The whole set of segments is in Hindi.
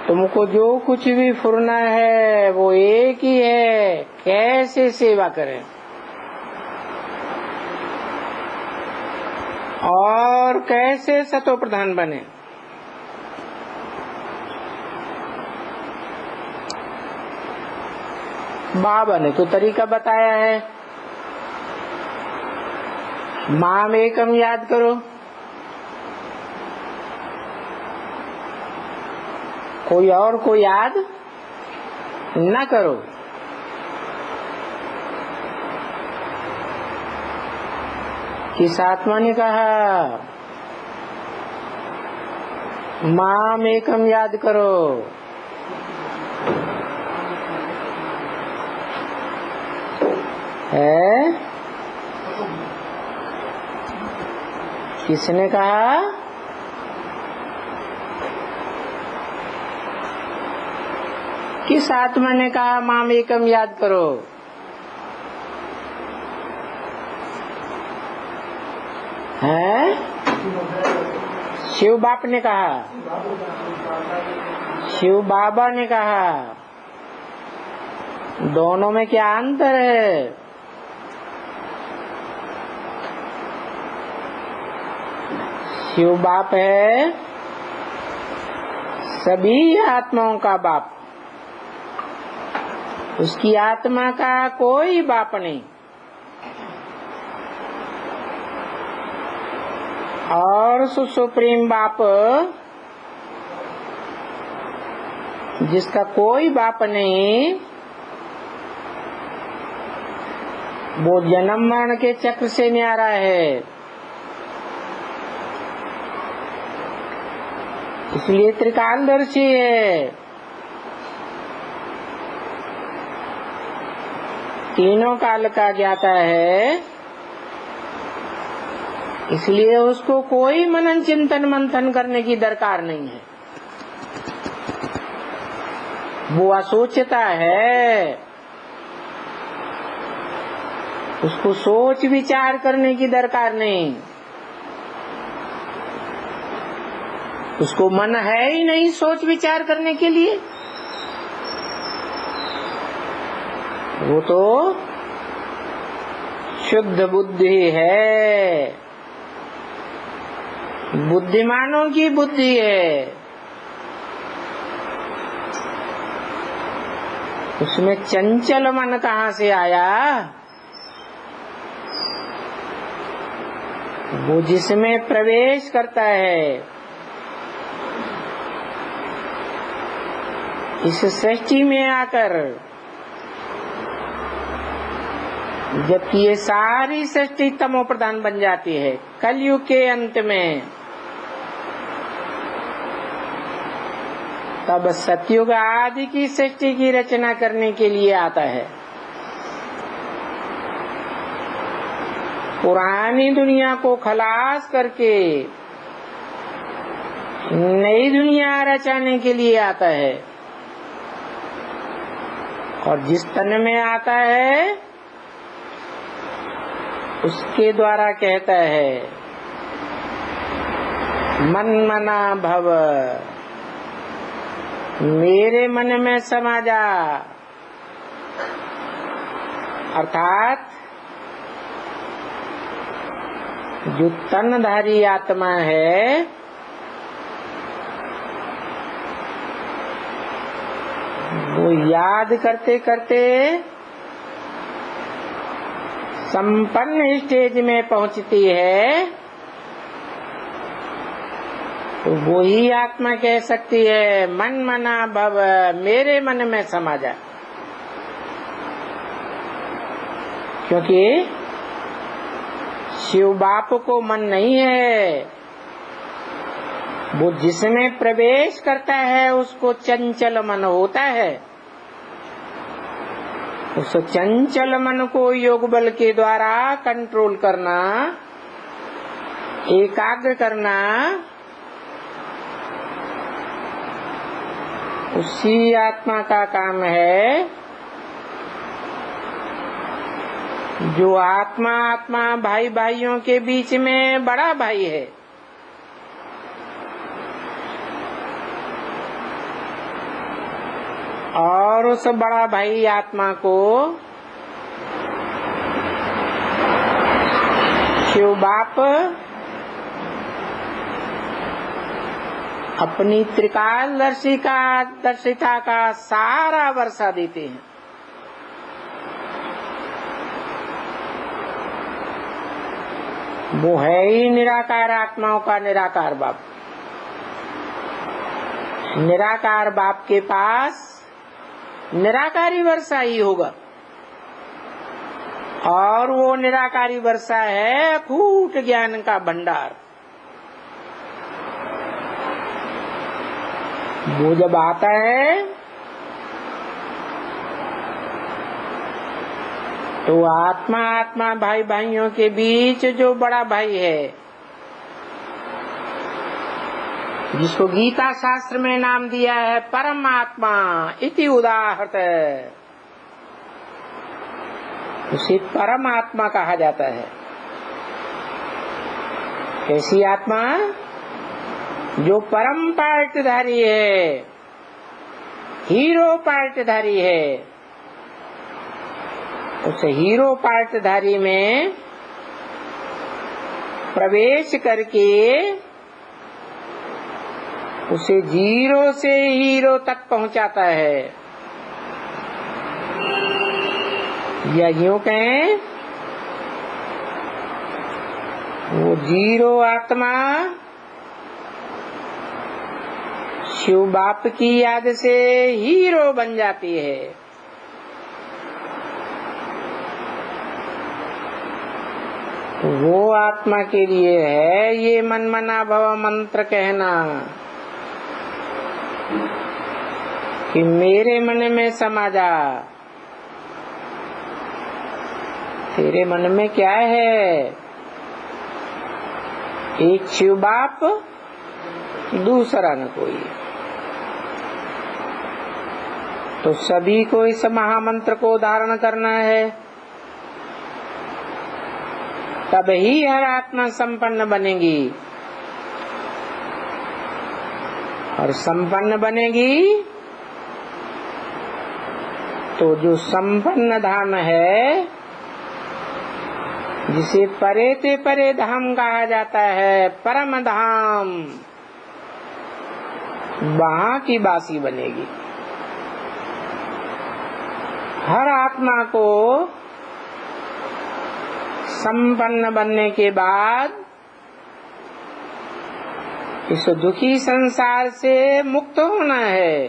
तुमको जो कुछ भी फुरना है वो एक ही है, कैसे सेवा करें और कैसे सतो प्रधान बने। बाबा ने तो तरीका बताया है, माम एकम याद करो। कोई और को याद न करो। किस आत्मा ने कहा माम एकम याद करो? है किसने कहा? किस आत्मा ने कहा माम एकम याद करो? है शिव बाप ने कहा, शिव बाबा ने कहा। दोनों में क्या अंतर है? शिव बाप है सभी आत्माओं का बाप, उसकी आत्मा का कोई बाप नहीं। और सुप्रीम बाप जिसका कोई बाप नहीं, वो जन्म मरण के चक्र से न्यारा है। इसलिए त्रिकालदर्शी है, तीनों काल का ज्ञाता है। इसलिए उसको कोई मनन चिंतन मंथन करने की दरकार नहीं है। वो असोचता है, उसको सोच विचार करने की दरकार नहीं। उसको मन है ही नहीं सोच विचार करने के लिए। वो तो शुद्ध बुद्धि है, बुद्धिमानों की बुद्धि है। उसमें चंचल मन कहाँ से आया? वो जिसमें प्रवेश करता है, इस सृष्टि में आकर, जबकि ये सारी सृष्टि तमो प्रधान बन जाती है कलयुग के अंत में, तब सतयुग आदि की सृष्टि की रचना करने के लिए आता है। पुरानी दुनिया को खलास करके नई दुनिया रचाने के लिए आता है। और जिस तन में आता है उसके द्वारा कहता है मन मना भव, मेरे मन में समा जा। अर्थात जो तनधारी आत्मा है वो याद करते करते संपन्न स्टेज में पहुंचती है, तो वो ही आत्मा कह सकती है मन मना भव, मेरे मन में समा जा। क्योंकि शिव बाप को मन नहीं है, वो जिसमें प्रवेश करता है उसको चंचल मन होता है। उस चंचल मन को योग बल के द्वारा कंट्रोल करना, एकाग्र करना, उसी आत्मा का काम है। जो आत्मा आत्मा भाई भाइयों के बीच में बड़ा भाई है। और उस बड़ा भाई आत्मा को शिव बाप अपनी त्रिकालदर्शिता का सारा वर्षा देते हैं। वो है ही निराकार आत्माओं का निराकार बाप। निराकार बाप के पास निराकारी वर्षा ही होगा, और वो निराकारी वर्षा है अखूट ज्ञान का भंडार। वो जब आता है तो आत्मा आत्मा भाई भाइयों के बीच जो बड़ा भाई है, जिसको गीता शास्त्र में नाम दिया है परमात्मा इति उदाहृत, उसे परमात्मा कहा जाता है। कैसी आत्मा? जो परम पार्टधारी है, हीरो पार्टधारी है। उस हीरो पार्टधारी में प्रवेश करके उसे जीरो से हीरो तक पहुंचाता है। या यूं कहें, वो जीरो आत्मा शिव बाप की याद से हीरो बन जाती है। वो आत्मा के लिए है ये मन मना भव मंत्र कहना कि मेरे मन में समा जा। तेरे मन में क्या है? एक शिव बाप, दूसरा न कोई। तो सभी को इस महामंत्र को धारण करना है, तब ही हर आत्मा संपन्न बनेगी। और संपन्न बनेगी तो जो संपन्न धाम है, जिसे परे ते परे धाम कहा जाता है, परम धाम, वहाँ की बासी बनेगी। हर आत्मा को संपन्न बनने के बाद इस दुखी संसार से मुक्त होना है।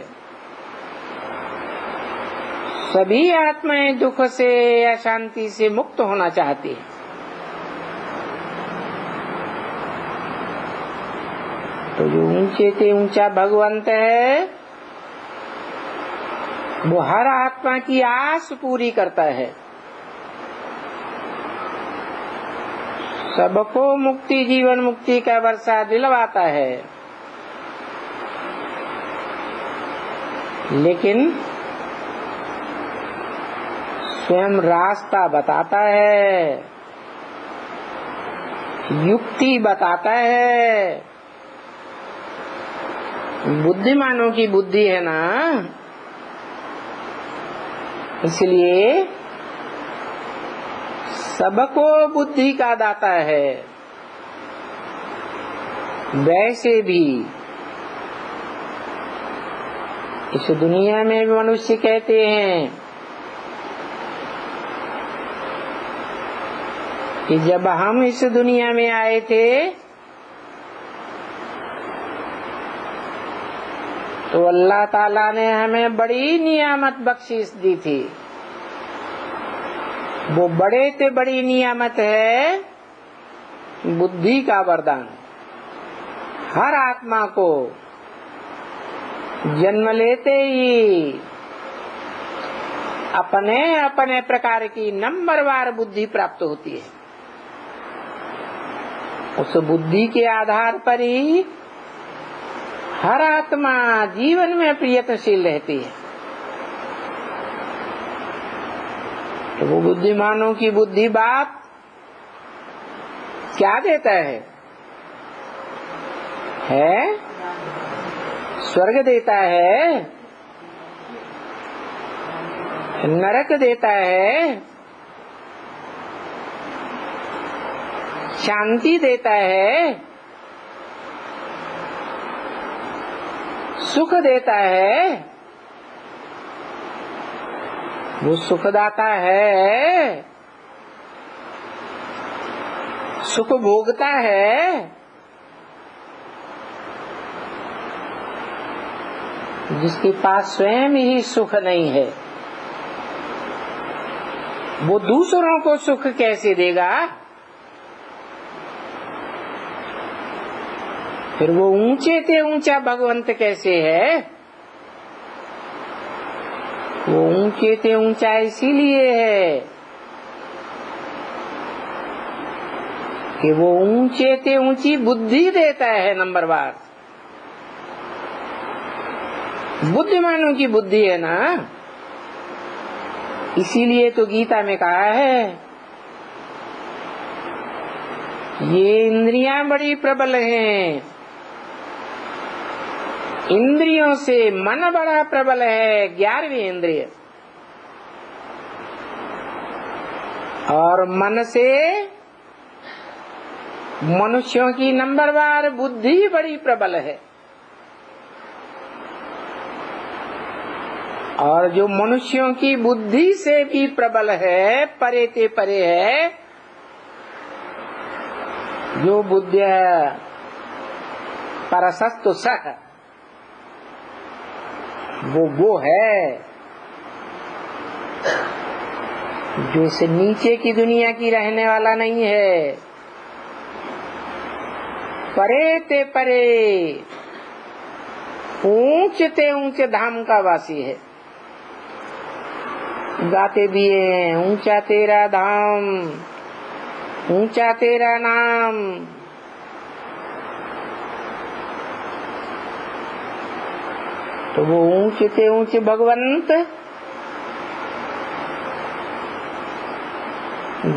सभी आत्माएं दुख से, अशांति से मुक्त होना चाहती हैं। तो जो ऊंचे से ऊंचा भगवंत है, वो हर आत्मा की आस पूरी करता है। सबको मुक्ति, जीवन मुक्ति का वर्षा दिलवाता है। लेकिन स्वयं रास्ता बताता है, युक्ति बताता है। बुद्धिमानों की बुद्धि है ना, इसलिए सबको बुद्धि का दाता है। वैसे भी इस दुनिया में मनुष्य कहते हैं कि जब हम इस दुनिया में आए थे तो अल्लाह ताला ने हमें बड़ी नियामत बख्शिश दी थी। वो बड़े से बड़ी नियामत है बुद्धि का वरदान। हर आत्मा को जन्म लेते ही अपने अपने प्रकार की नंबरवार बुद्धि प्राप्त होती है। उस बुद्धि के आधार पर ही हर आत्मा जीवन में प्रयत्नशील रहती है। तो वो बुद्धिमानों की बुद्धि बाप क्या देता है? स्वर्ग देता है। नरक देता है, शांति देता है, सुख देता है, वो सुखदाता है, सुख भोगता है, जिसके पास स्वयं ही सुख नहीं है वो दूसरों को सुख कैसे देगा? फिर वो ऊंचे से ऊंचा भगवंत कैसे है? वो ऊंचे से ऊंचा इसीलिए है कि वो ऊंचे से ऊंची बुद्धि देता है। नंबर बार बुद्धिमानों की बुद्धि है ना, इसीलिए तो गीता में कहा है ये इंद्रियां बड़ी प्रबल हैं, इंद्रियों से मन बड़ा प्रबल है, 11वीं इंद्रिय, और मन से मनुष्यों की नंबर बार बुद्धि बड़ी प्रबल है। और जो मनुष्यों की बुद्धि से भी प्रबल है, परे ते परे है, जो बुद्धिया परसस्तु सह, वो है जो इस नीचे की दुनिया की रहने वाला नहीं है, परे ते परे ऊंचे ते ऊंचे धाम का वासी है। गाते भी हैं ऊंचा तेरा धाम, ऊंचा तेरा नाम। तो वो ऊंचे से ऊंचे भगवंत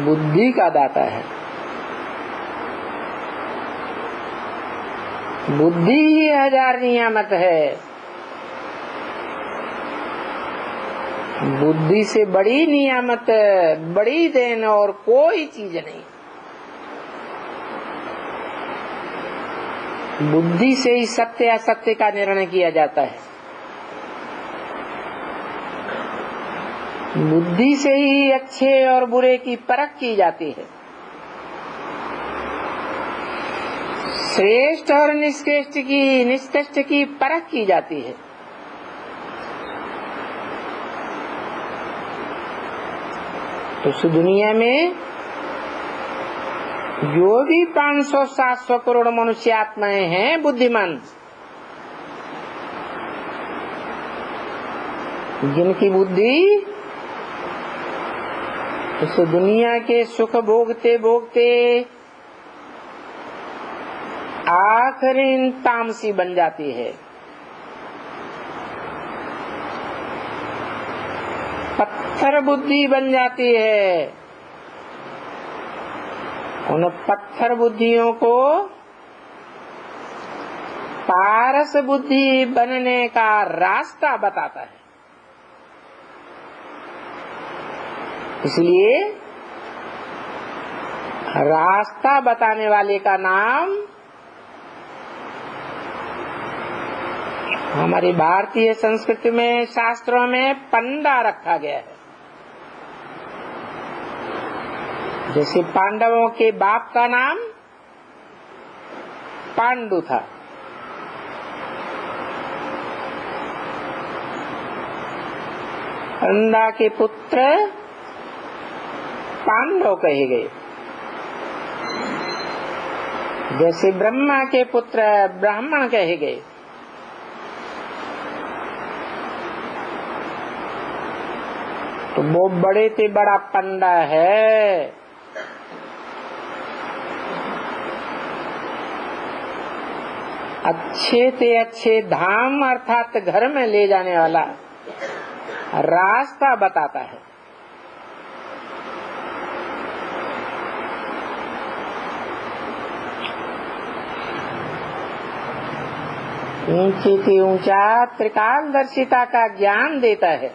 बुद्धि का दाता है। बुद्धि ही 1000 नियामत है। बुद्धि से बड़ी नियामत, बड़ी देन और कोई चीज नहीं। बुद्धि से ही सत्य असत्य का निर्णय किया जाता है। बुद्धि से ही अच्छे और बुरे की परख की जाती है। श्रेष्ठ और निष्कृष्ट की परख की जाती है। तो इस दुनिया में जो भी 500-700 करोड़ मनुष्य आत्माएं हैं बुद्धिमान, जिनकी बुद्धि इस दुनिया के सुख भोगते भोगते आखिरी तामसी बन जाती है, पत्थर बुद्धि बन जाती है, उन पत्थर बुद्धियों को पारस बुद्धि बनने का रास्ता बताता है। इसलिए रास्ता बताने वाले का नाम हमारी भारतीय संस्कृति में शास्त्रों में पंडा रखा गया है। जैसे पांडवों के बाप का नाम पांडु था, पंडा के पुत्र पांडव कहे गए। जैसे ब्रह्मा के पुत्र ब्राह्मण कहे गए। तो वो बड़े से बड़ा पंडा है। अच्छे से अच्छे धाम अर्थात घर में ले जाने वाला रास्ता बताता है। ऊंचे से ऊंचा त्रिकालदर्शिता का ज्ञान देता है।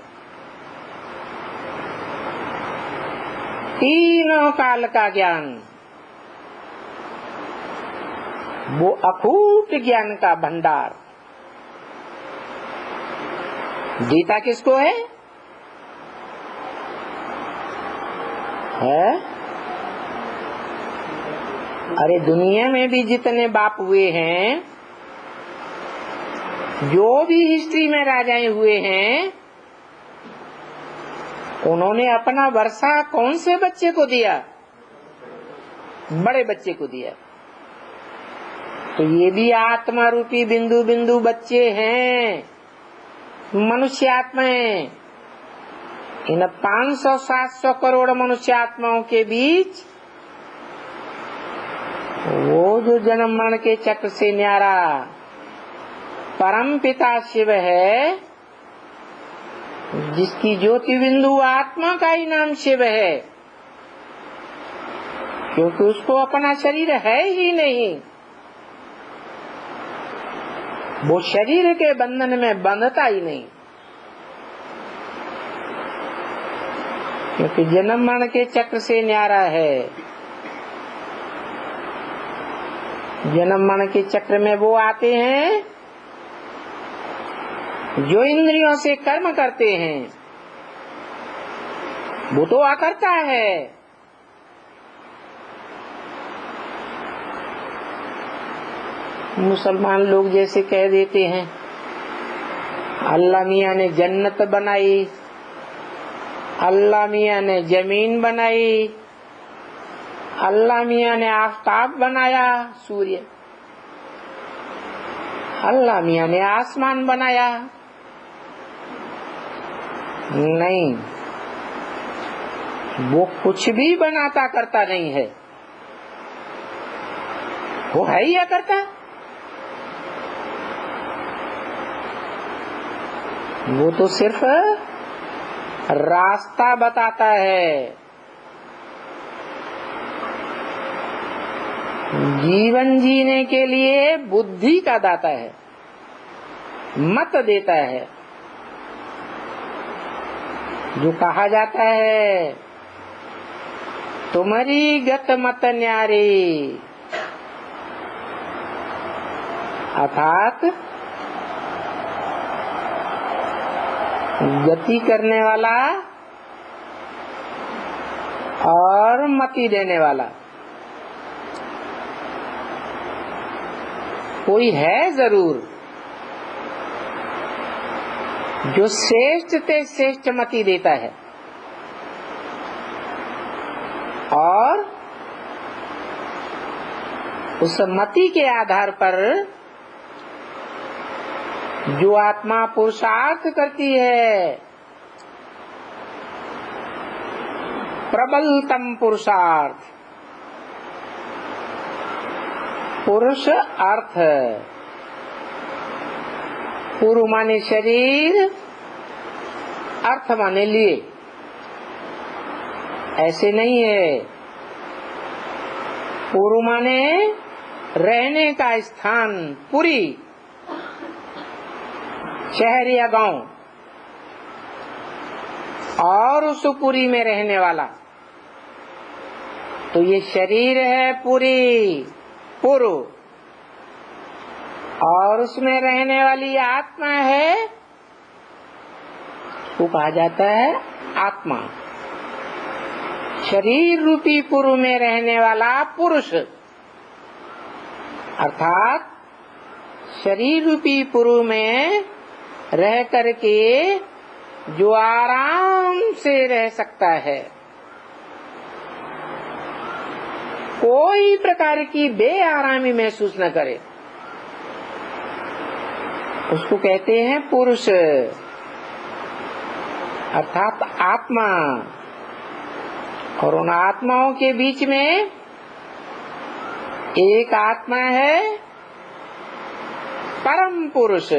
तीनों काल का ज्ञान, वो अखूट ज्ञान का भंडार। गीता किसको है? अरे दुनिया में भी जितने बाप हुए हैं, जो भी हिस्ट्री में राजाएं हुए हैं, उन्होंने अपना वर्षा कौन से बच्चे को दिया? बड़े बच्चे को दिया। तो ये भी आत्मा रूपी बिंदु बिंदु बच्चे हैं, मनुष्य आत्माएं। इन 500-700 करोड़ मनुष्य आत्माओं के बीच वो जो जन्म मरण के चक्र से न्यारा परम पिता शिव है, जिसकी ज्योति बिंदु आत्मा का ही नाम शिव है, क्योंकि उसको अपना शरीर है ही नहीं। वो शरीर के बंधन में बंधता ही नहीं, क्योंकि जन्म मरण के चक्र से न्यारा है। जन्म मरण के चक्र में वो आते हैं जो इंद्रियों से कर्म करते हैं, वो तो अकर्ता है। मुसलमान लोग जैसे कह देते हैं अल्लाह मियाँ ने जन्नत बनाई, अल्लाह मियाँ ने जमीन बनाई, अल्लाह मियाँ ने आफताब बनाया, सूर्य, अल्लाह मियाँ ने आसमान बनाया। नहीं, वो कुछ भी बनाता करता नहीं है, वो है ही अकर्ता। वो तो सिर्फ रास्ता बताता है, जीवन जीने के लिए बुद्धि का दाता है, मत देता है। जो कहा जाता है तुम्हारी गत मत न्यारी, अर्थात गति करने वाला और मति देने वाला कोई है जरूर, जो श्रेष्ठ से श्रेष्ठ मति देता है और उस मति के आधार पर जो आत्मा पुरुषार्थ करती है, प्रबलतम पुरुषार्थ, पुरुष अर्थ, पुरु माने शरीर, अर्थ माने लिए, ऐसे नहीं है। पुरु माने रहने का स्थान, पुरी, शहर या गांव, और उस पुरी में रहने वाला। तो ये शरीर है पुरी, पुरु, और उसमें रहने वाली आत्मा है, वो कहा जाता है आत्मा। शरीर रूपी पुरु में रहने वाला पुरुष, अर्थात शरीर रूपी पुरु में रह करके जो आराम से रह सकता है, कोई प्रकार की बेआरामी महसूस न करे, उसको कहते हैं पुरुष, अर्थात आत्मा। और उन आत्माओं के बीच में एक आत्मा है परम पुरुष।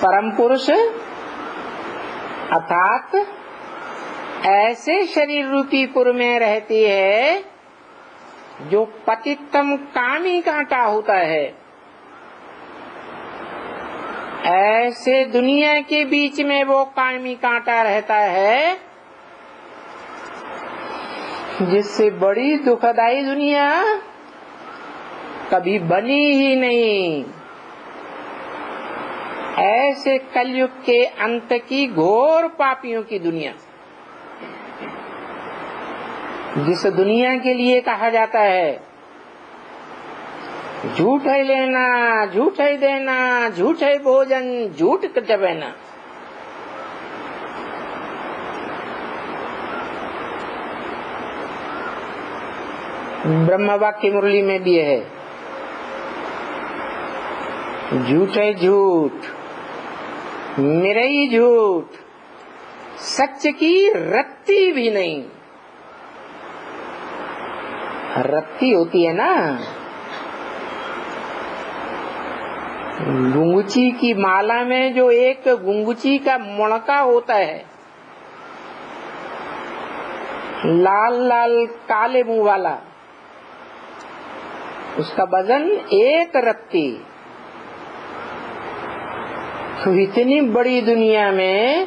परम पुरुष अर्थात ऐसे शरीर रूपी पुर में रहती है जो पतितम कामी कांटा होता है, ऐसे दुनिया के बीच में वो कामी कांटा रहता है जिससे बड़ी दुखदाई दुनिया कभी बनी ही नहीं। ऐसे कलयुग के अंत की घोर पापियों की दुनिया, जिस दुनिया के लिए कहा जाता है झूठ है लेना, झूठ है देना, झूठ है भोजन, झूठ चबेना। ब्रह्म वाक्य मुरली में भी है, झूठ है झूठ, मेरे ही झूठ, सच की रत्ती भी नहीं। रत्ती होती है ना, गुंगुची की माला में जो एक गुंगुची का मणका होता है, लाल लाल काले मुंह वाला, उसका वजन एक रत्ती। तो इतनी बड़ी दुनिया में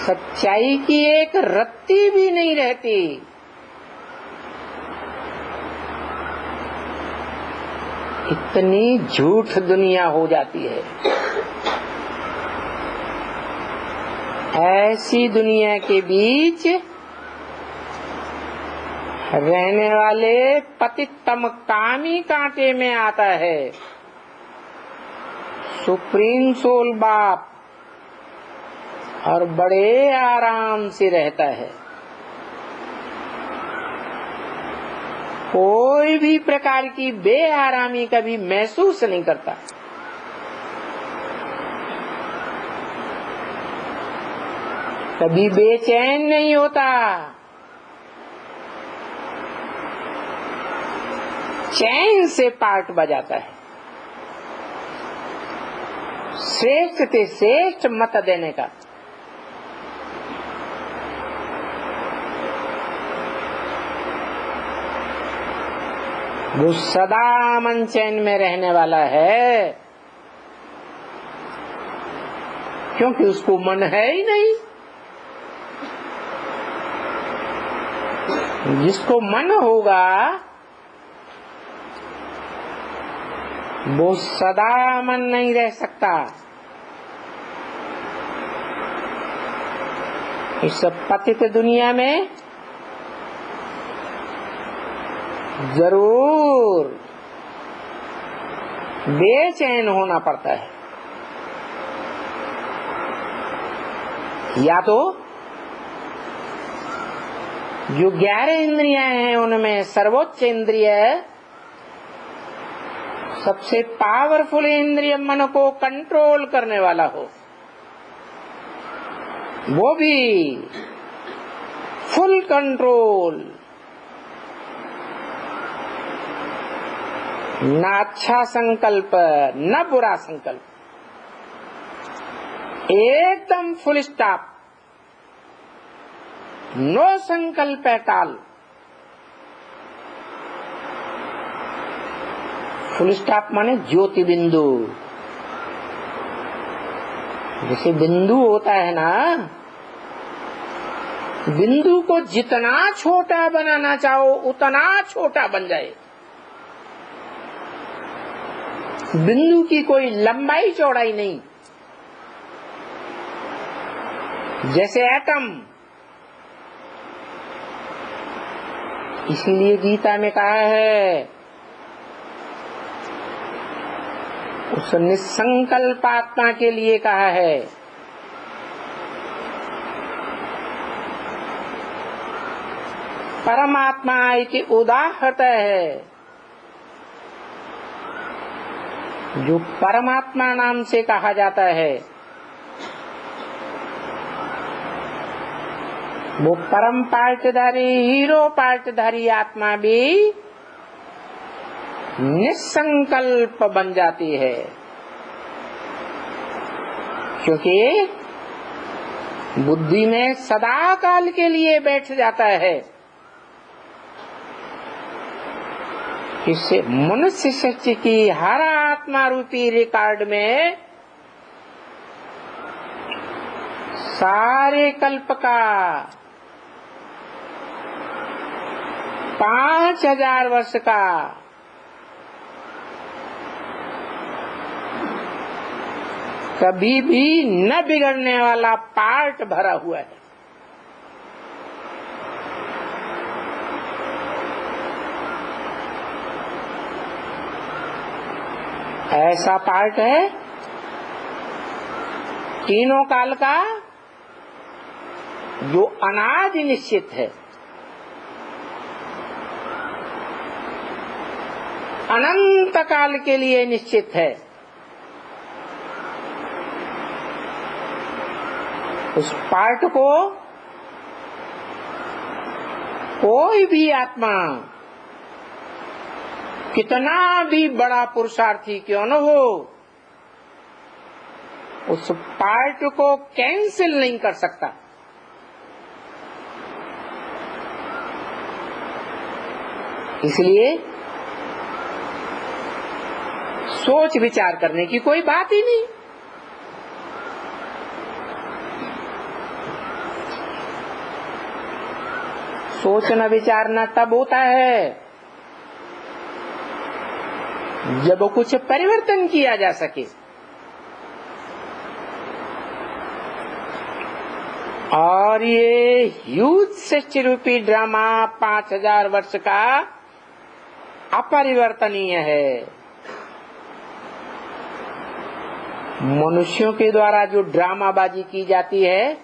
सच्चाई की एक रत्ती भी नहीं रहती। इतनी झूठ दुनिया हो जाती है। ऐसी दुनिया के बीच रहने वाले पतितम कामी कांटे में आता है सुप्रीम सोल बाप, और बड़े आराम से रहता है। कोई भी प्रकार की बेआरामी कभी महसूस नहीं करता। कभी बेचैन नहीं होता। चैन से पार्ट बजाता है। श्रेष्ठ से श्रेष्ठ मत देने का। वो सदा मन चैन में रहने वाला है, क्योंकि उसको मन है ही नहीं। जिसको मन होगा वो सदा मन नहीं रह सकता। इस पतित दुनिया में जरूर बेचैन होना पड़ता है। या तो जो 11 इंद्रियां हैं उनमें सर्वोच्च इंद्रिय, सबसे पावरफुल इंद्रिय मन को कंट्रोल करने वाला हो, वो भी फुल कंट्रोल, न अच्छा संकल्प न बुरा संकल्प, एकदम फुल स्टॉप, नो संकल्प एट ऑल। फुल स्टॉप माने ज्योति बिंदु। जैसे बिंदु होता है ना, बिंदु को जितना छोटा बनाना चाहो उतना छोटा बन जाए। बिंदु की कोई लंबाई चौड़ाई नहीं। जैसे एटम, इसलिए गीता में कहा है उस निसंकल्प आत्मा के लिए कहा है परमात्मा इति उदाहृत है। जो परमात्मा नाम से कहा जाता है वो परम पार्टधारी, हीरो पार्टधारी आत्मा भी निसंकल्प बन जाती है, क्योंकि बुद्धि में सदा काल के लिए बैठ जाता है। इससे मनुष्य सृष्टि की हर आत्मा रूपी रिकॉर्ड में सारे कल्प का 5000 वर्ष का कभी भी न बिगड़ने वाला पार्ट भरा हुआ है। ऐसा पार्ट है तीनों काल का जो अनादि निश्चित है, अनंत काल के लिए निश्चित है। उस पार्ट को कोई भी आत्मा कितना भी बड़ा पुरुषार्थी क्यों न हो, उस पार्ट को कैंसिल नहीं कर सकता। इसलिए सोच विचार करने की कोई बात ही नहीं। सोचना विचारना तब होता है जब कुछ परिवर्तन किया जा सके। और ये ह्यूज सृष्टि रूपी ड्रामा 5000 वर्ष का अपरिवर्तनीय है। मनुष्यों के द्वारा जो ड्रामाबाजी की जाती है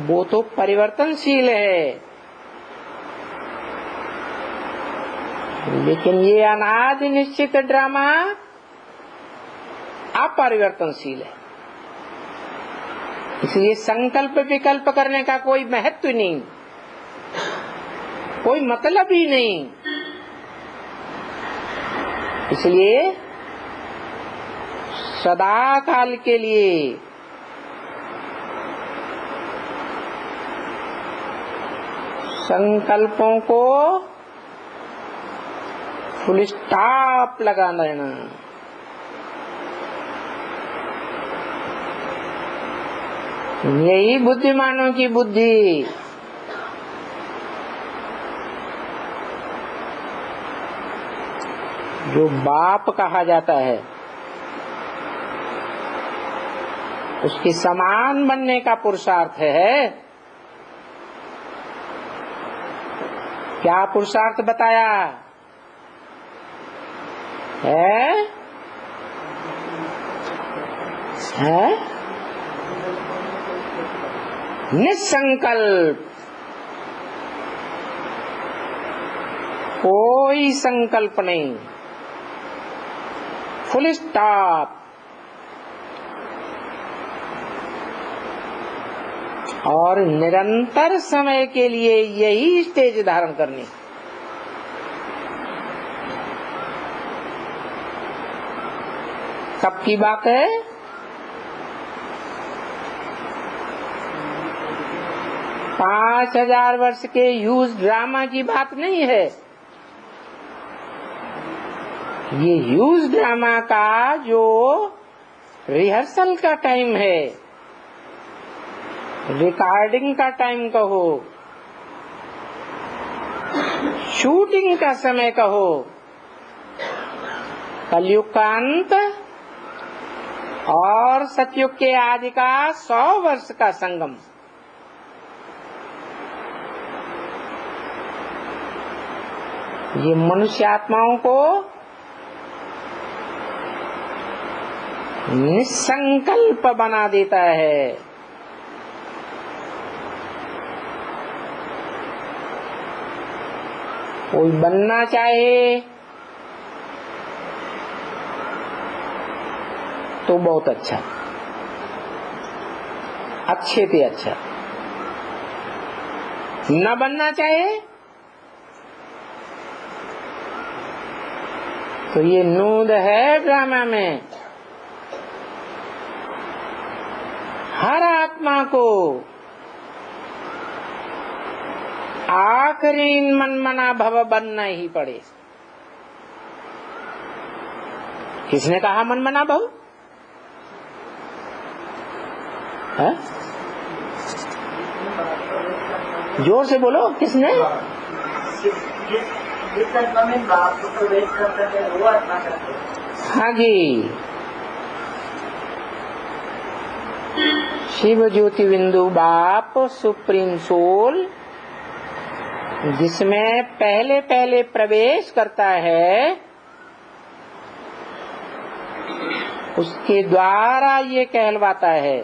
वो तो परिवर्तनशील है, लेकिन ये अनादि निश्चित ड्रामा अपरिवर्तनशील है। इसलिए संकल्प विकल्प करने का कोई महत्व नहीं, कोई मतलब ही नहीं। इसलिए सदा काल के लिए संकल्पों को फुल स्टॉप लगा देना, यही बुद्धिमानों की बुद्धि। जो बाप कहा जाता है उसके समान बनने का पुरुषार्थ है। क्या पुरुषार्थ बताया है? निसंकल्प, कोई संकल्प नहीं, फुल स्टॉप। और निरंतर समय के लिए यही स्टेज धारण करनी। कब की बात है? पांच 5000 वर्ष के ह्यूज ड्रामा की बात नहीं है। ये ह्यूज ड्रामा का जो रिहर्सल का टाइम है, रिकॉर्डिंग का टाइम कहो, शूटिंग का समय कहो, कलयुग का अंत और सतयुग के आदि का 100 वर्ष का संगम, ये मनुष्य आत्माओं को निसंकल्प बना देता है। कोई बनना चाहे तो बहुत अच्छा, अच्छे पे अच्छा, न बनना चाहे तो ये नूद है ड्रामा में। हर आत्मा को आखिरी मनमना भव बनना ही पड़े। किसने कहा मन मना बहु? है? जोर से बोलो, किसने? जिस आत्मा में बाप को प्रवेश करता है वो आत्मा करते हैं। हाँ जी, शिव ज्योति बिंदु बाप सुप्रीम सोल जिसमें पहले पहले प्रवेश करता है, उसके द्वारा ये कहलवाता है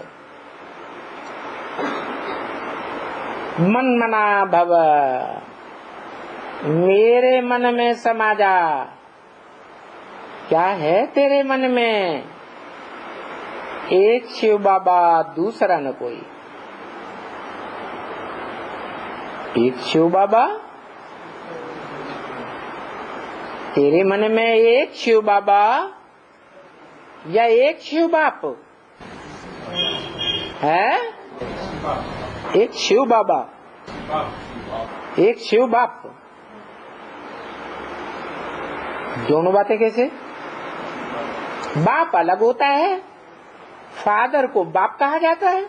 मन मना भव, मेरे मन में समा जा। क्या है तेरे मन में? एक शिव बाबा, दूसरा न कोई। एक शिव बाबा, तेरे मन में एक शिव बाबा या एक शिव बाप है? एक शिव बाबा, एक शिव बाप। दोनों बातें कैसे? बाप अलग होता है, फादर को बाप कहा जाता है,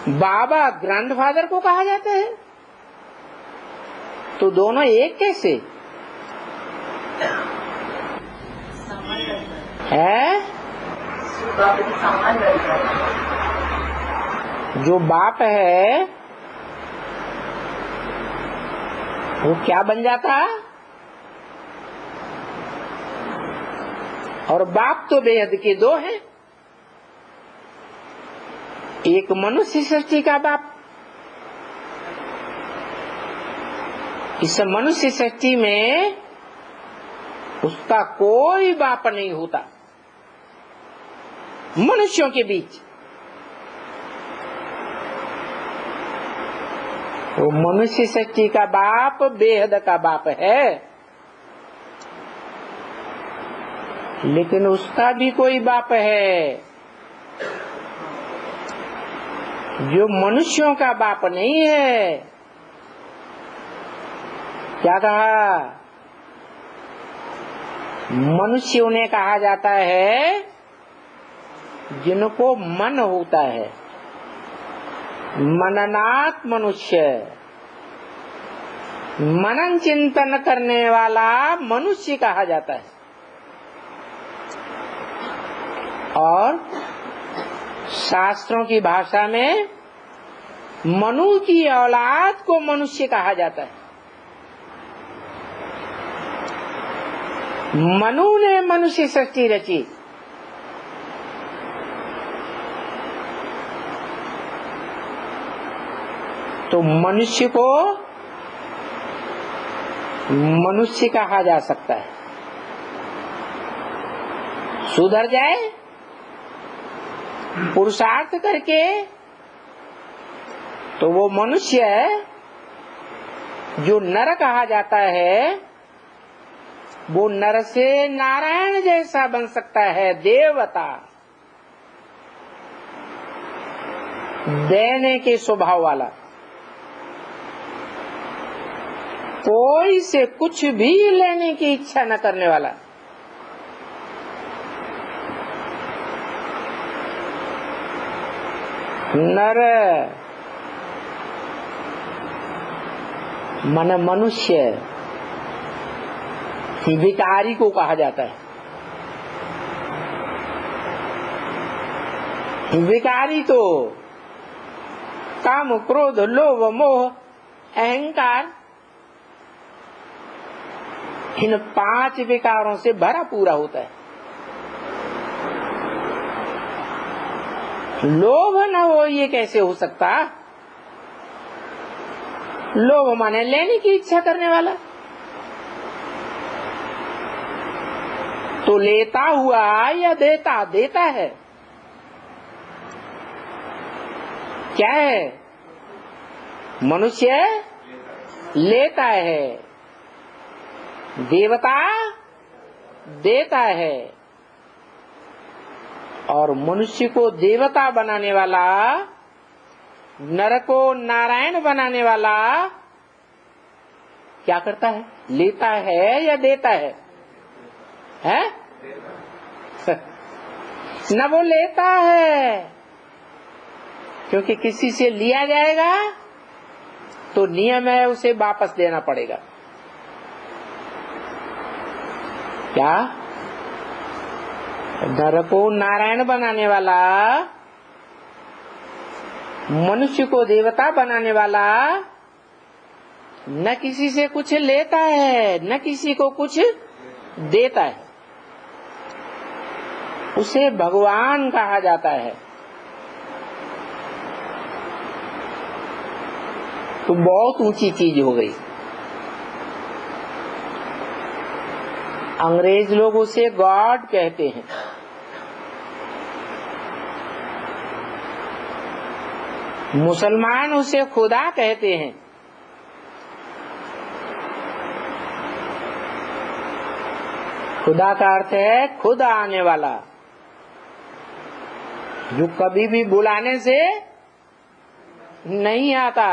बाबा ग्रैंडफादर को कहा जाता है, तो दोनों एक कैसे है? जो बाप है वो क्या बन जाता? और बाप तो बेहद के दो हैं। एक मनुष्य सृष्टि का बाप, इस मनुष्य सृष्टि में उसका कोई बाप नहीं होता। मनुष्यों के बीच वो मनुष्य सृष्टि का बाप बेहद का बाप है, लेकिन उसका भी कोई बाप है जो मनुष्यों का बाप नहीं है। क्या कहा? मनुष्य उन्हें कहा जाता है जिनको मन होता है, मननात् मनुष्य, मनन चिंतन करने वाला मनुष्य कहा जाता है। और शास्त्रों की भाषा में मनु की औलाद को मनुष्य कहा जाता है। मनु ने मनुष्य सृष्टि रची, तो मनुष्य को मनुष्य कहा जा सकता है। सुधर जाए पुरुषार्थ करके तो वो मनुष्य जो नर कहा जाता है, वो नर से नारायण जैसा बन सकता है, देवता, देने के स्वभाव वाला, कोई से कुछ भी लेने की इच्छा न करने वाला। नर मन मनुष्य, विकारी को कहा जाता है। विकारी तो काम, क्रोध, लोभ, मोह, अहंकार, इन 5 विकारों से भरा पूरा होता है। लोभ न हो ये कैसे हो सकता? लोभ माने लेने की इच्छा करने वाला। तो लेता हुआ या देता? देता है। क्या है? मनुष्य लेता है, देवता देता है। और मनुष्य को देवता बनाने वाला, नर को नारायण बनाने वाला क्या करता है? लेता है या देता है? हैं? न वो लेता है, क्योंकि किसी से लिया जाएगा तो नियम है उसे वापस देना पड़ेगा। क्या? नर को नारायण बनाने वाला, मनुष्य को देवता बनाने वाला न किसी से कुछ लेता है न किसी को कुछ देता है, उसे भगवान कहा जाता है। तो बहुत ऊंची चीज हो गई। अंग्रेज लोग उसे गॉड कहते हैं, मुसलमान उसे खुदा कहते हैं। खुदा का अर्थ है खुद आने वाला, जो कभी भी बुलाने से नहीं आता,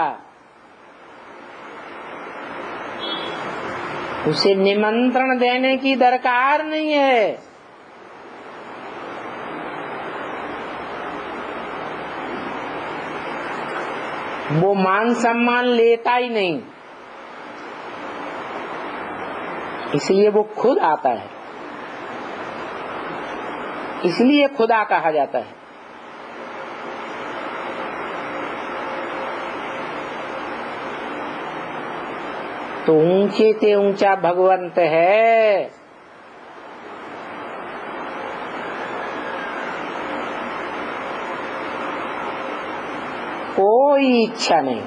उसे निमंत्रण देने की दरकार नहीं है। वो मान सम्मान लेता ही नहीं, इसलिए वो खुद आता है, इसलिए खुदा कहा जाता है। तो ऊंचे से ऊंचा भगवंत है। कोई इच्छा नहीं,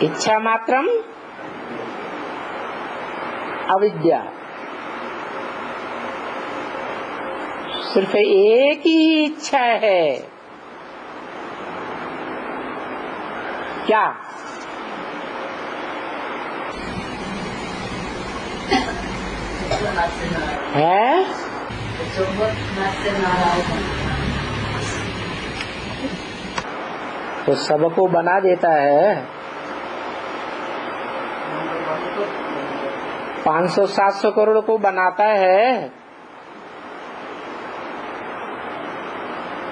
इच्छा मात्रम अविद्या। सिर्फ एक ही इच्छा है, क्या? है तो सबको बना देता है। 500-700 करोड़ को बनाता है,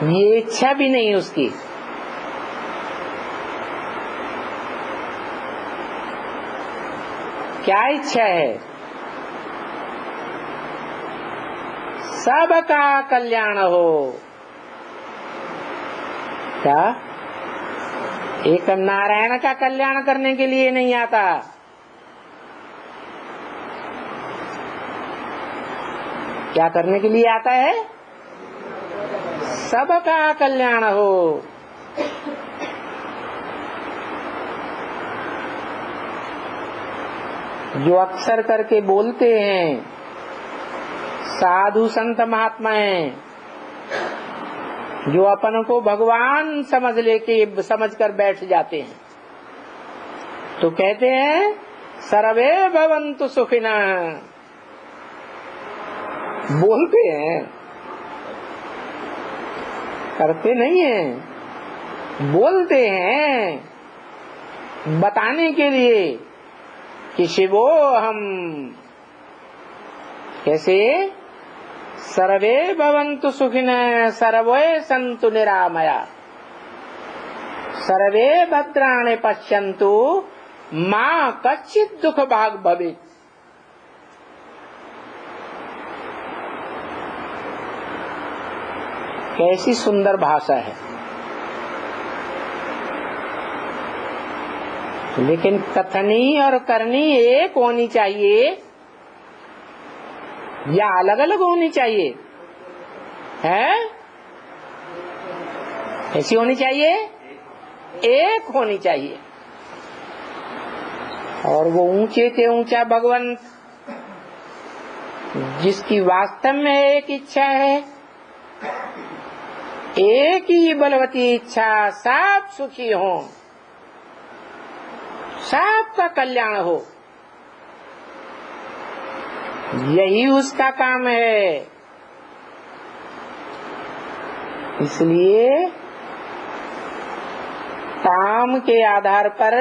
ये इच्छा भी नहीं उसकी। क्या इच्छा है? सबका कल्याण हो। क्या? एक नारायण का कल्याण करने के लिए नहीं आता, क्या करने के लिए आता है? सबका कल्याण हो। जो अक्सर करके बोलते हैं साधु संत महात्माएं, जो अपन को भगवान समझ कर बैठ जाते हैं, तो कहते हैं सर्वे भवन्तु सुखिनः। बोलते हैं, करते नहीं हैं। बोलते हैं बताने के लिए कि शिवो हम कैसे सर्वे भवन्तु सुखिनः सर्वे सन्तु निरामया सर्वे भद्राणि पश्यन्तु मा कश्चित् दुःख भाग् भवेत्। कैसी सुंदर भाषा है, लेकिन कथनी और करनी एक होनी चाहिए या अलग अलग होनी चाहिए? है ऐसी होनी चाहिए, एक होनी चाहिए। और वो ऊंचे से ऊंचा भगवंत, जिसकी वास्तव में एक इच्छा है, एक ही बलवती इच्छा, सब सुखी हो, सबका कल्याण हो, यही उसका काम है। इसलिए काम के आधार पर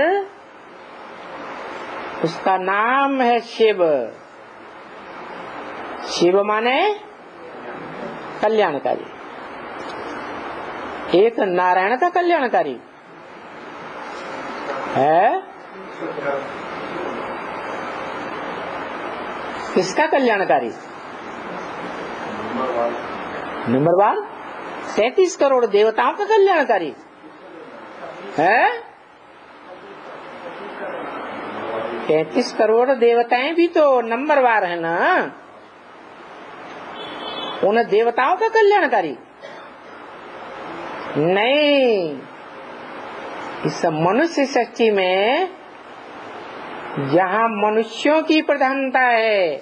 उसका नाम है शिव। शिव माने कल्याणकारी, एक नारायण का कल्याणकारी है। किसका कल्याणकारी? नंबर 1 33 करोड़ देवताओं का कल्याणकारी है। 33 करोड़ देवताएं भी तो नंबरवार है ना, उन देवताओं का कल्याणकारी नहीं। इस मनुष्य सृष्टि में जहाँ मनुष्यों की प्रधानता है,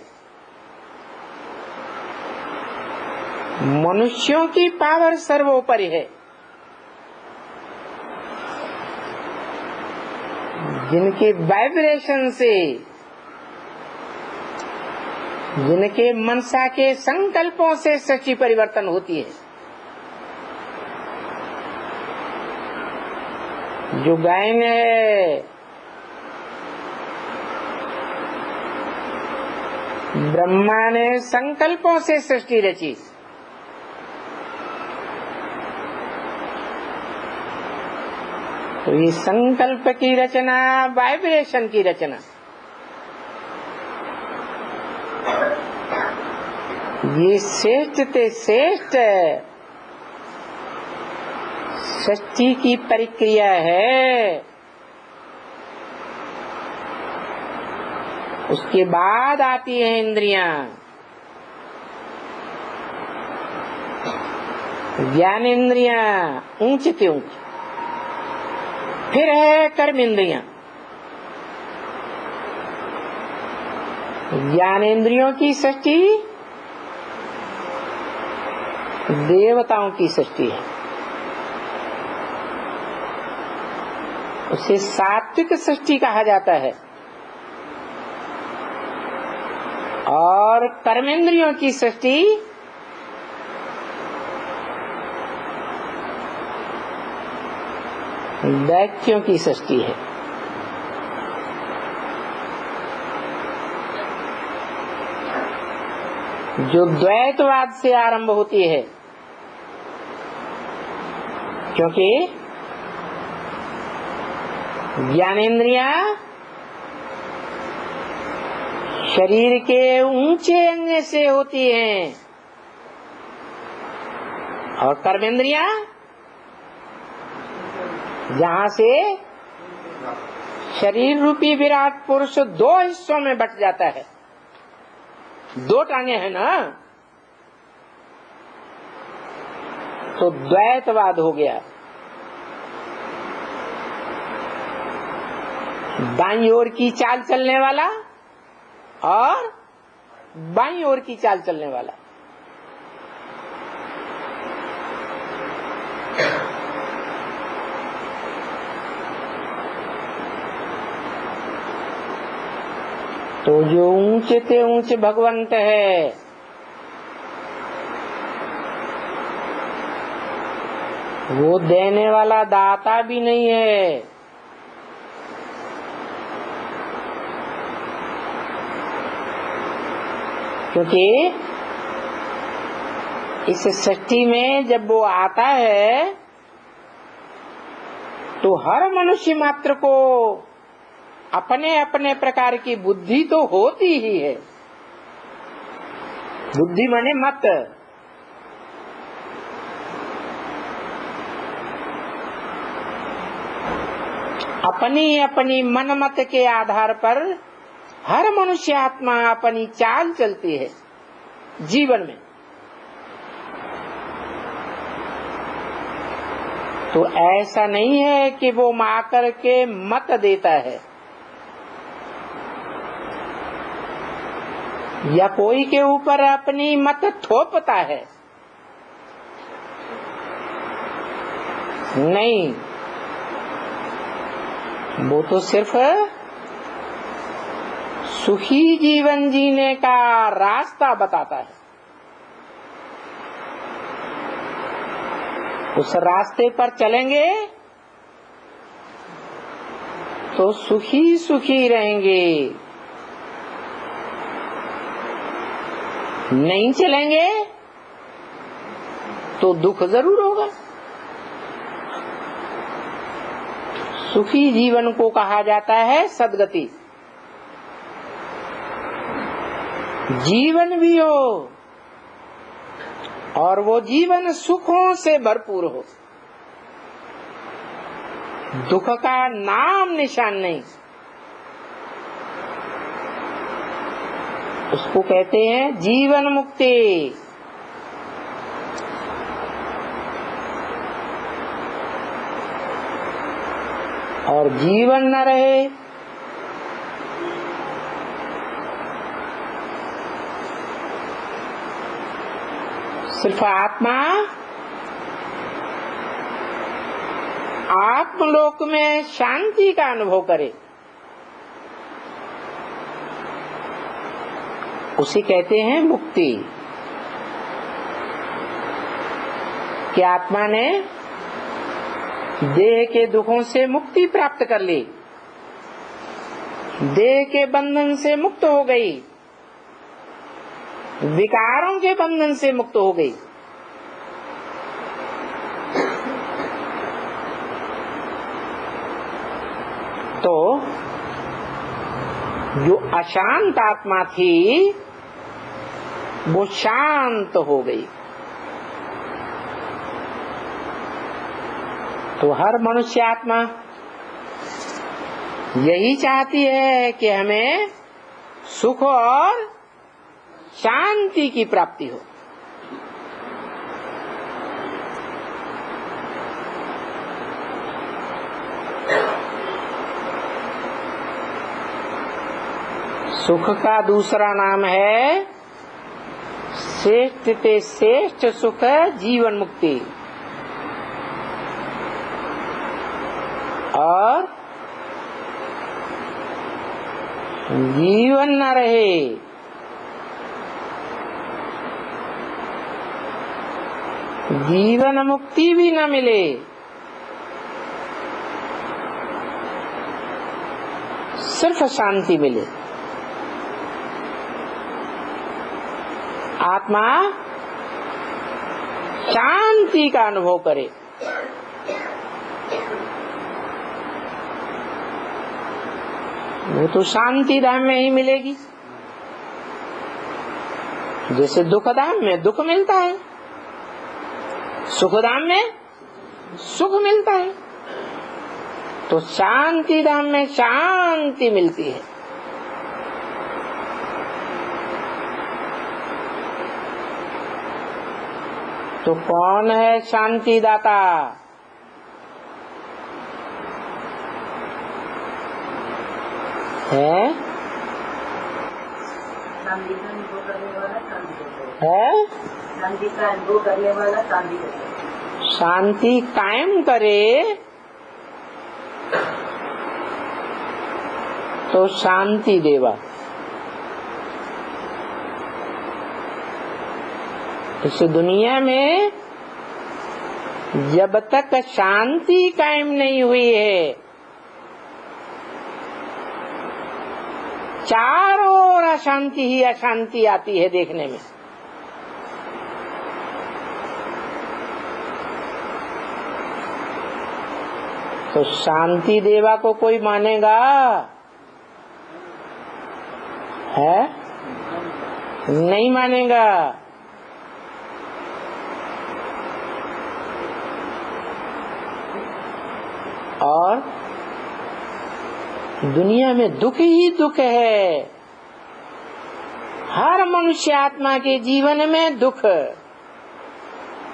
मनुष्यों की पावर सर्वोपरि है, जिनके वाइब्रेशन से, जिनके मनसा के संकल्पों से सृष्टि परिवर्तन होती है। जो गायन है, ब्रह्मा ने संकल्पों से सृष्टि रची, तो ये संकल्प की रचना, वाइब्रेशन की रचना, ये श्रेष्ठ ते श्रेष्ठ सृष्टि की प्रक्रिया है। उसके बाद आती है इंद्रियां, ज्ञान इंद्रियां ऊंच से ऊंच, फिर है कर्म इंद्रियां। ज्ञान इंद्रियों की सृष्टि देवताओं की सृष्टि है, उसे सात्विक सृष्टि कहा जाता है। और कर्मेंद्रियों की सृष्टि दैत्यों की सृष्टि है। जो द्वैतवाद से आरंभ होती है, क्योंकि ज्ञानेंद्रियां शरीर के ऊंचे अंग से होती हैं और कर्मेंद्रियां जहां से शरीर रूपी विराट पुरुष 2 हिस्सों में बट जाता है। 2 टांगे हैं ना, तो द्वैतवाद हो गया। दाईं ओर की चाल चलने वाला और बाईं ओर की चाल चलने वाला। तो जो ऊंचे से ऊंचे भगवंत है, वो देने वाला दाता भी नहीं है, क्योंकि इस सृष्टि में जब वो आता है तो हर मनुष्य मात्र को अपने अपने प्रकार की बुद्धि तो होती ही है। बुद्धि माने मत। अपनी अपनी मन मत के आधार पर हर मनुष्य आत्मा अपनी चाल चलती है जीवन में। तो ऐसा नहीं है कि वो आकर के मत देता है या कोई के ऊपर अपनी मत थोपता है, नहीं, वो तो सिर्फ सुखी जीवन जीने का रास्ता बताता है। उस रास्ते पर चलेंगे तो सुखी सुखी रहेंगे। नहीं चलेंगे तो दुख जरूर होगा। सुखी जीवन को कहा जाता है सद्गति। जीवन भी हो और वो जीवन सुखों से भरपूर हो, दुख का नाम निशान नहीं, उसको कहते हैं जीवन मुक्ति। और जीवन न रहे सिर्फ आत्मा आत्मलोक में शांति का अनुभव करे, उसे कहते हैं मुक्ति। कि आत्मा ने देह के दुखों से मुक्ति प्राप्त कर ली, देह के बंधन से मुक्त हो गई, विकारों के बंधन से मुक्त हो गई। तो जो अशांत आत्मा थी वो शांत हो गई। तो हर मनुष्य आत्मा यही चाहती है कि हमें सुख और शांति की प्राप्ति हो। सुख का दूसरा नाम है श्रेष्ठ ते श्रेष्ठ सुख जीवन मुक्ति। और जीवन न रहे जीवन मुक्ति भी न मिले, सिर्फ शांति मिले। आत्मा शांति का अनुभव करे। वो तो शांति धाम में ही मिलेगी। जैसे दुख धाम में दुख मिलता है, सुख धाम में सुख मिलता है, तो शांति धाम में शांति मिलती है। तो कौन है शांति दाता? है शांति का अनुभव करने वाला शांति देता है है। शांति का अनुभव करने वाला शांति देता है। शांति कायम करे तो शांति देवा। इस दुनिया में जब तक शांति कायम नहीं हुई है, चारों ओर अशांति ही अशांति आती है देखने में। तो शांति देवा को कोई मानेगा? है? नहीं मानेगा। और दुनिया में दुख ही दुख है। हर मनुष्य आत्मा के जीवन में दुख।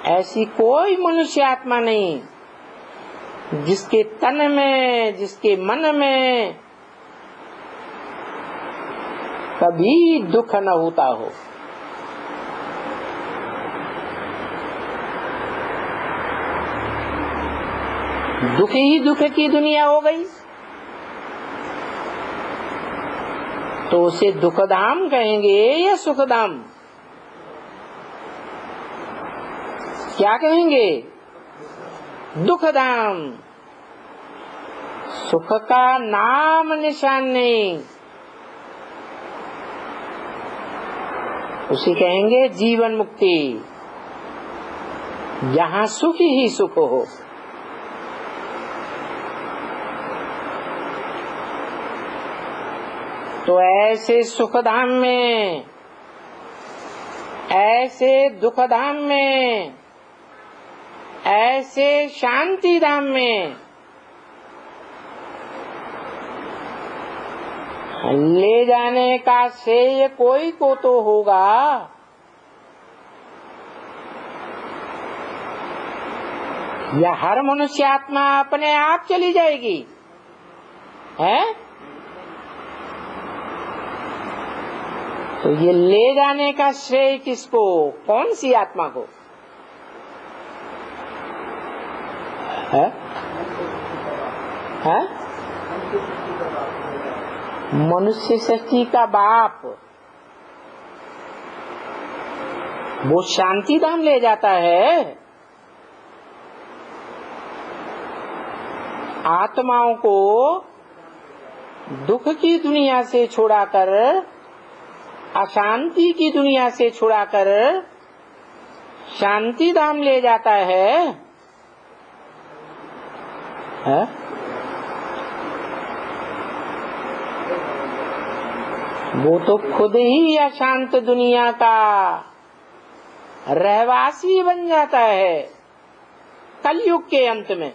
ऐसी कोई मनुष्य आत्मा नहीं जिसके तन में, जिसके मन में कभी दुख न होता हो। दुख ही दुख की दुनिया हो गई, तो उसे दुखधाम कहेंगे या सुखधाम? क्या कहेंगे? दुखधाम। सुख का नाम निशान नहीं, उसे कहेंगे जीवन मुक्ति, जहाँ सुख ही सुख हो। तो ऐसे सुखधाम में, ऐसे दुखधाम में, ऐसे शांति धाम में ले जाने का श्रेय कोई को तो होगा। या हर मनुष्य आत्मा अपने आप चली जाएगी, है? तो ये ले जाने का श्रेय किसको, कौन सी आत्मा को है? है? मनुष्य सृष्टि का बाप वो शांति धाम ले जाता है। आत्माओं को दुख की दुनिया से छुड़ाकर, अशांति की दुनिया से छुड़ाकर शांति धाम ले जाता है। वो तो खुद ही अशांत दुनिया का रहवासी बन जाता है कलयुग के अंत में।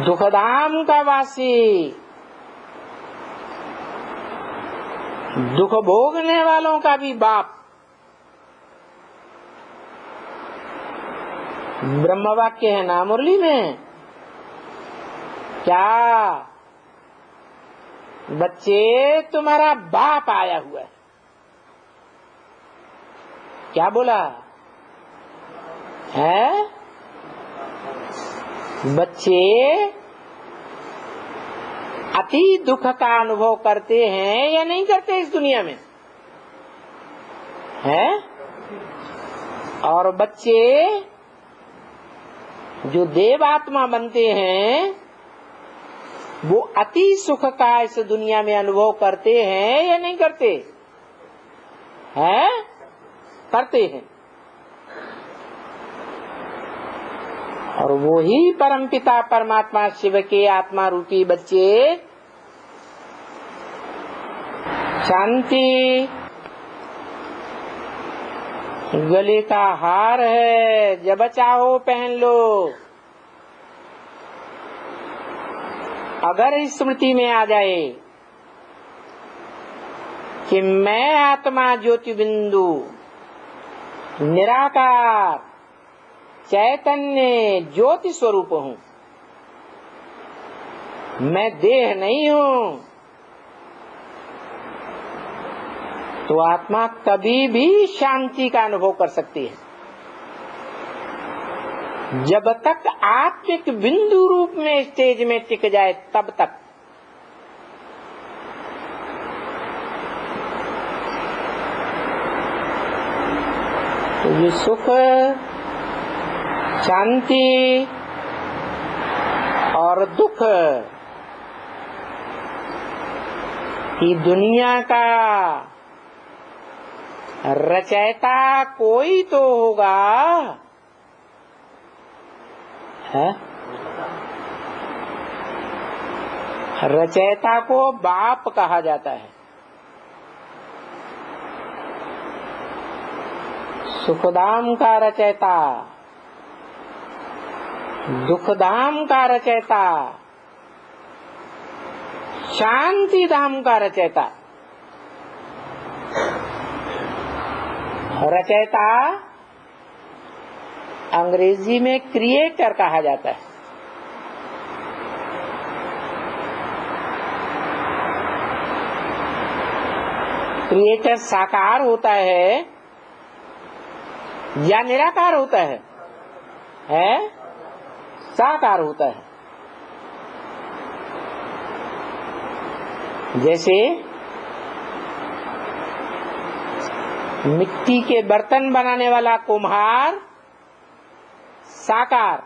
दुखधाम का वासी, दुख भोगने वालों का भी बाप। ब्रह्म वाक्य है ना मुरली में, क्या बच्चे तुम्हारा बाप आया हुआ है? क्या बोला है? बच्चे अति दुख का अनुभव करते हैं या नहीं करते इस दुनिया में, है? और बच्चे जो देवात्मा बनते हैं वो अति सुख का इस दुनिया में अनुभव करते हैं या नहीं करते, हैं? करते हैं। और वो ही परमपिता परमात्मा शिव के आत्मा रूपी बच्चे शांति गले का हार है, जब चाहो पहन लो। अगर स्मृति में आ जाए कि मैं आत्मा ज्योति बिंदु निराकार चैतन्य ज्योति स्वरूप हूँ, मैं देह नहीं हूँ, तो आत्मा कभी भी शांति का अनुभव कर सकती है। जब तक आत्मिक बिंदु रूप में स्टेज में टिक जाए तब तक। तो ये सुख, शांति और दुख की दुनिया का रचयिता कोई तो होगा, है? रचयिता को बाप कहा जाता है। सुखधाम का रचयिता, दुखधाम का रचयिता, शांति धाम का रचयिता। रचयिता अंग्रेजी में क्रिएटर कहा जाता है। क्रिएटर साकार होता है या निराकार होता है? साकार होता है। जैसे मिट्टी के बर्तन बनाने वाला कुम्हार साकार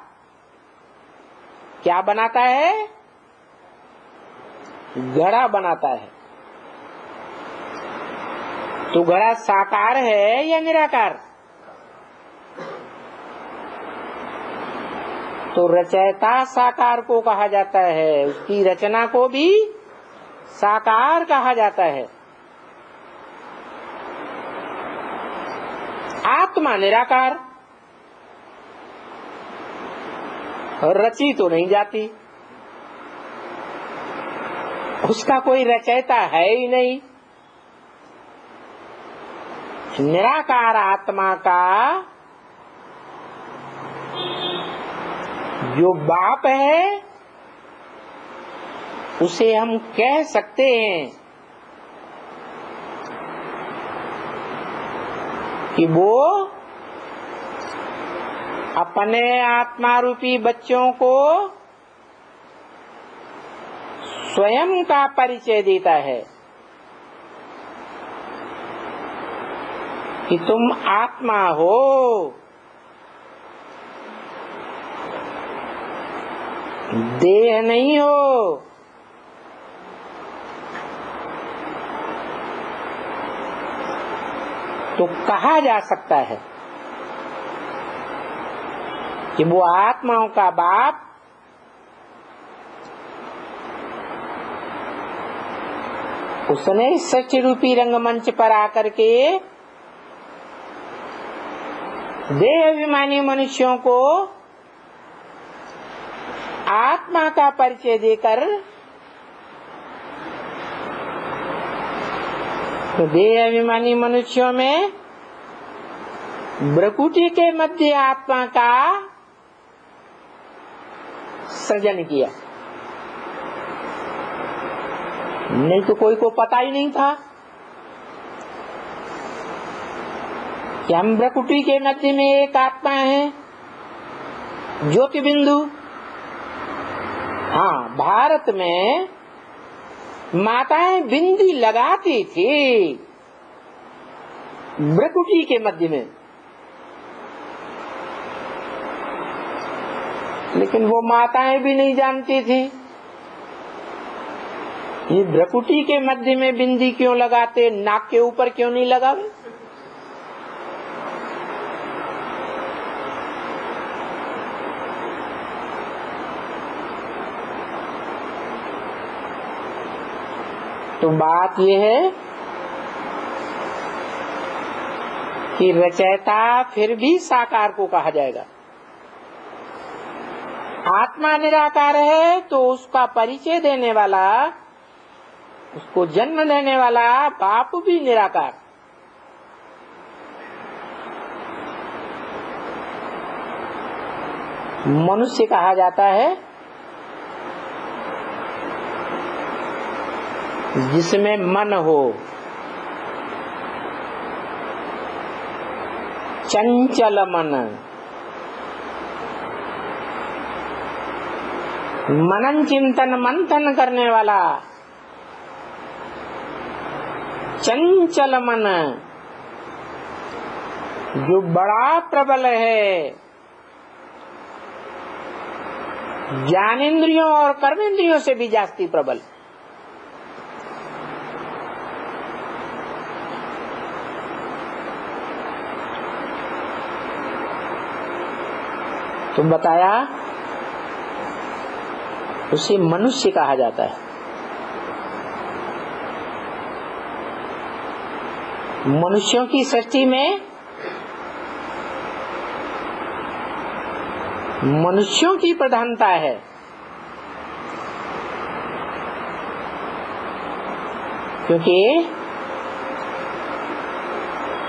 क्या बनाता है? घड़ा बनाता है, तो घड़ा साकार है या निराकार? तो रचयिता साकार को कहा जाता है, उसकी रचना को भी साकार कहा जाता है। आत्मा निराकार, रची तो नहीं जाती, उसका कोई रचयिता है ही नहीं। निराकार आत्मा का जो बाप है उसे हम कह सकते हैं कि वो अपने आत्मा रूपी बच्चों को स्वयं का परिचय देता है कि तुम आत्मा हो, देह नहीं हो। तो कहा जा सकता है कि वो आत्माओं का बाप उसने सच्च रूपी रंगमंच पर आकर के देह अभिमानी मनुष्यों को आत्मा का परिचय देकर तो देह अभिमानी मनुष्यों में भ्रकुटी के मध्य आत्मा का सृजन किया। नहीं तो कोई को पता ही नहीं था कि हम भ्रकुटी के मध्य में एक आत्मा है, ज्योति बिंदु। हाँ, भारत में माताएं बिंदी लगाती थी भ्रकुटी के मध्य में, लेकिन वो माताएं भी नहीं जानती थी ये भ्रकुटी के मध्य में बिंदी क्यों लगाते, नाक के ऊपर क्यों नहीं लगावे। तो बात यह है कि रचयिता फिर भी साकार को कहा जाएगा। आत्मा निराकार है तो उसका परिचय देने वाला, उसको जन्म देने वाला बाप भी निराकार। मनुष्य कहा जाता है जिसमें मन हो, चंचल मन, मनन चिंतन मंथन करने वाला चंचल मन जो बड़ा प्रबल है, ज्ञानेंद्रियों और कर्मेंद्रियों से भी जास्ती प्रबल। तो बताया उसे मनुष्य कहा जाता है। मनुष्यों की सृष्टि में मनुष्यों की प्रधानता है, क्योंकि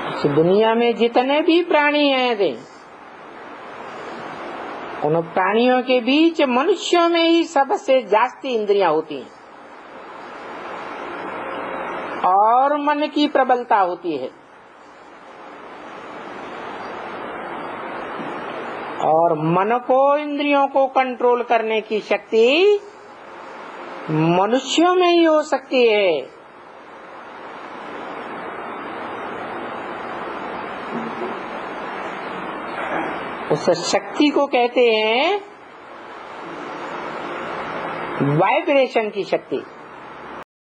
इस दुनिया में जितने भी प्राणी हैं उन प्राणियों के बीच मनुष्यों में ही सबसे जास्ती इंद्रियां होती हैं और मन की प्रबलता होती है। और मन को, इंद्रियों को कंट्रोल करने की शक्ति मनुष्यों में ही हो सकती है। उस शक्ति को कहते हैं वाइब्रेशन की शक्ति।